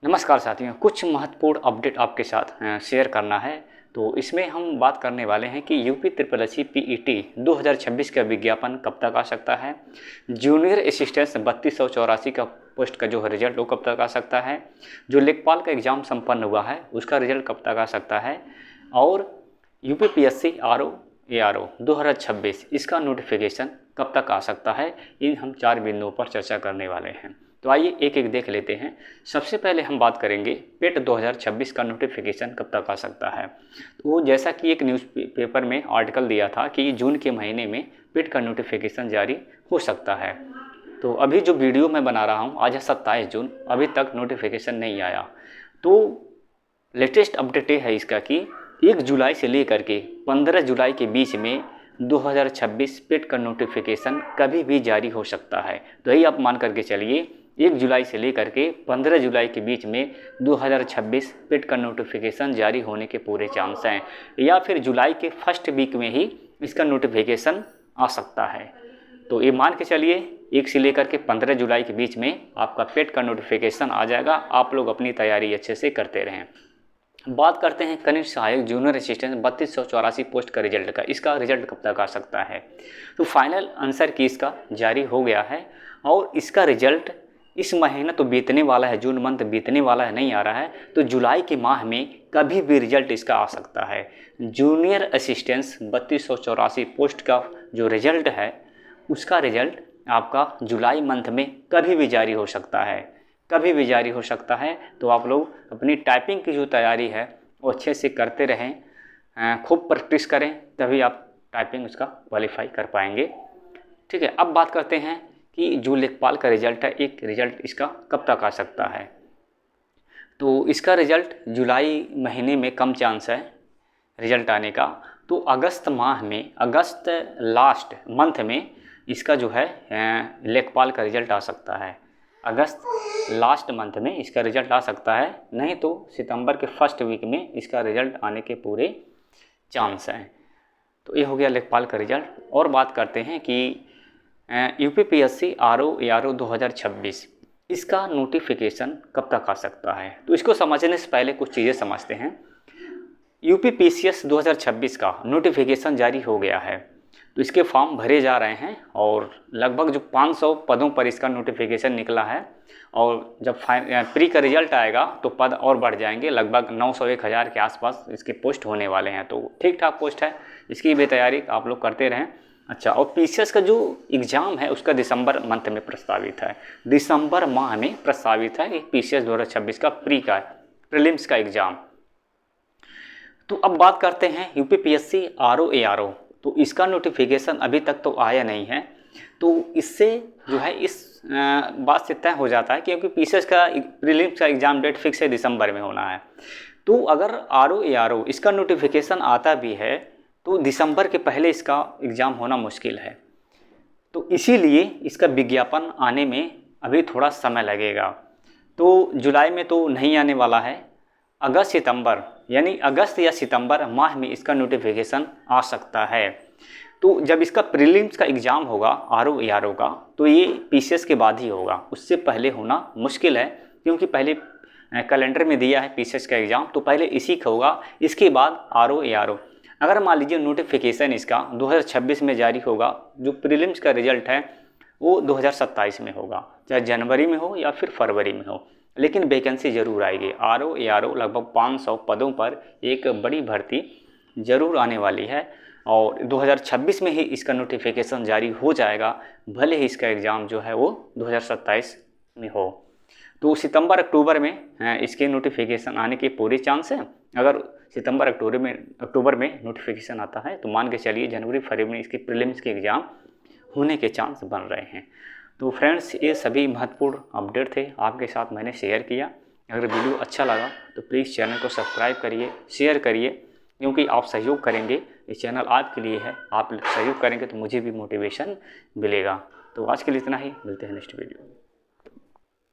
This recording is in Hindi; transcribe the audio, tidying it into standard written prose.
नमस्कार साथियों, कुछ महत्वपूर्ण अपडेट आपके साथ शेयर करना है। तो इसमें हम बात करने वाले हैं कि यूपी SSSC PET 2026 का विज्ञापन कब तक आ सकता है। जूनियर असिस्टेंट 3284 का पोस्ट का जो रिजल्ट वो कब तक आ सकता है। जो लेखपाल का एग्ज़ाम संपन्न हुआ है उसका रिजल्ट कब तक आ सकता है। और UPPSC RO ARO 2026 इसका नोटिफिकेशन कब तक आ सकता है। इन हम 4 बिंदुओं पर चर्चा करने वाले हैं। तो आइए एक एक देख लेते हैं। सबसे पहले हम बात करेंगे पेट 2026 का नोटिफिकेशन कब तक आ सकता है। तो जैसा कि एक न्यूज़पेपर में आर्टिकल दिया था कि जून के महीने में पेट का नोटिफिकेशन जारी हो सकता है। तो अभी जो वीडियो मैं बना रहा हूँ आज है 27 जून, अभी तक नोटिफिकेशन नहीं आया। तो लेटेस्ट अपडेट ये है इसका कि 1 जुलाई से लेकर के 15 जुलाई के बीच में 2026 पेट का नोटिफिकेशन कभी भी जारी हो सकता है। तो यही आप मान करके चलिए 1 जुलाई से लेकर के 15 जुलाई के बीच में 2026 पेट का नोटिफिकेशन जारी होने के पूरे चांस हैं, या फिर जुलाई के फर्स्ट वीक में ही इसका नोटिफिकेशन आ सकता है। तो ये मान के चलिए 1 से लेकर के 15 जुलाई के बीच में आपका पेट का नोटिफिकेशन आ जाएगा। आप लोग अपनी तैयारी अच्छे से करते रहें। बात करते हैं कनिष्ठ सहायक जूनियर असिस्टेंट 3284 पोस्ट का रिजल्ट का। इसका रिजल्ट कब तक आ सकता है। तो फाइनल आंसर की इसका जारी हो गया है और इसका रिजल्ट इस महीना तो बीतने वाला है, जून मंथ बीतने वाला है, नहीं आ रहा है। तो जुलाई के माह में कभी भी रिजल्ट इसका आ सकता है। जूनियर असिस्टेंट्स 3284 पोस्ट का जो रिजल्ट है उसका रिजल्ट आपका जुलाई मंथ में कभी भी जारी हो सकता है, कभी भी जारी हो सकता है। तो आप लोग अपनी टाइपिंग की जो तैयारी है वो अच्छे से करते रहें, खूब प्रैक्टिस करें, तभी आप टाइपिंग उसका क्वालिफाई कर पाएंगे। ठीक है, अब बात करते हैं कि जो लेखपाल का रिजल्ट है, एक रिजल्ट इसका कब तक आ सकता है। तो इसका रिजल्ट जुलाई महीने में कम चांस है रिजल्ट आने का। तो अगस्त माह में, अगस्त लास्ट मंथ में इसका जो है लेखपाल का रिजल्ट आ सकता है। अगस्त लास्ट मंथ में इसका रिजल्ट आ सकता है, नहीं तो सितंबर के फर्स्ट वीक में इसका रिजल्ट आने के पूरे चांस हैं। तो ये हो गया लेखपाल का रिजल्ट। और बात करते हैं कि UPPSC RO ARO 2026 इसका नोटिफिकेशन कब तक आ सकता है। तो इसको समझने से पहले कुछ चीज़ें समझते हैं। UPPCS 2026 का नोटिफिकेशन जारी हो गया है, तो इसके फॉर्म भरे जा रहे हैं और लगभग जो 500 पदों पर इसका नोटिफिकेशन निकला है। और जब प्री का रिजल्ट आएगा तो पद और बढ़ जाएंगे, लगभग 900-1000 के आसपास इसके पोस्ट होने वाले हैं। तो ठीक ठाक पोस्ट है, इसकी भी तैयारी आप लोग करते रहें। अच्छा, और PCS का जो एग्ज़ाम है उसका दिसंबर मंथ में प्रस्तावित है, दिसंबर माह में प्रस्तावित है PCS 2026 का प्रीलिम्स का एग्ज़ाम। तो अब बात करते हैं UPPSC RO ARO। तो इसका नोटिफिकेशन अभी तक तो आया नहीं है। तो इससे जो है इस बात से तय हो जाता है क्योंकि PCS का प्रीलिम्स का एग्ज़ाम डेट फिक्स है, दिसंबर में होना है। तो अगर RO ARO इसका नोटिफिकेशन आता भी है तो दिसंबर के पहले इसका एग्ज़ाम होना मुश्किल है। तो इसीलिए इसका विज्ञापन आने में अभी थोड़ा समय लगेगा। तो जुलाई में तो नहीं आने वाला है, अगस्त सितंबर यानी अगस्त या सितंबर माह में इसका नोटिफिकेशन आ सकता है। तो जब इसका प्रीलिम्स का एग्ज़ाम होगा RO ARO का, तो ये PCS के बाद ही होगा, उससे पहले होना मुश्किल है। क्योंकि पहले कैलेंडर में दिया है PCS का एग्ज़ाम, तो पहले इसी का होगा, इसके बाद RO ARO। अगर मान लीजिए नोटिफिकेशन इसका 2026 में जारी होगा, जो प्रीलिम्स का रिजल्ट है वो 2027 में होगा, चाहे जनवरी में हो या फिर फरवरी में हो, लेकिन वैकेंसी ज़रूर आएगी। RO ARO लगभग 500 पदों पर एक बड़ी भर्ती ज़रूर आने वाली है और 2026 में ही इसका नोटिफिकेशन जारी हो जाएगा, भले ही इसका एग्ज़ाम जो है वो 2027 में हो। तो सितंबर अक्टूबर में इसके नोटिफिकेशन आने के पूरे चांस हैं। अगर सितंबर अक्टूबर में नोटिफिकेशन आता है तो मान के चलिए जनवरी फरवरी में इसके प्रीलिम्स के एग्ज़ाम होने के चांस बन रहे हैं। तो फ्रेंड्स, ये सभी महत्वपूर्ण अपडेट थे, आपके साथ मैंने शेयर किया। अगर वीडियो अच्छा लगा तो प्लीज़ चैनल को सब्सक्राइब करिए, शेयर करिए, क्योंकि आप सहयोग करेंगे, ये चैनल आपके लिए है। आप सहयोग करेंगे तो मुझे भी मोटिवेशन मिलेगा। तो आज के लिए इतना ही, मिलते हैं नेक्स्ट वीडियो में।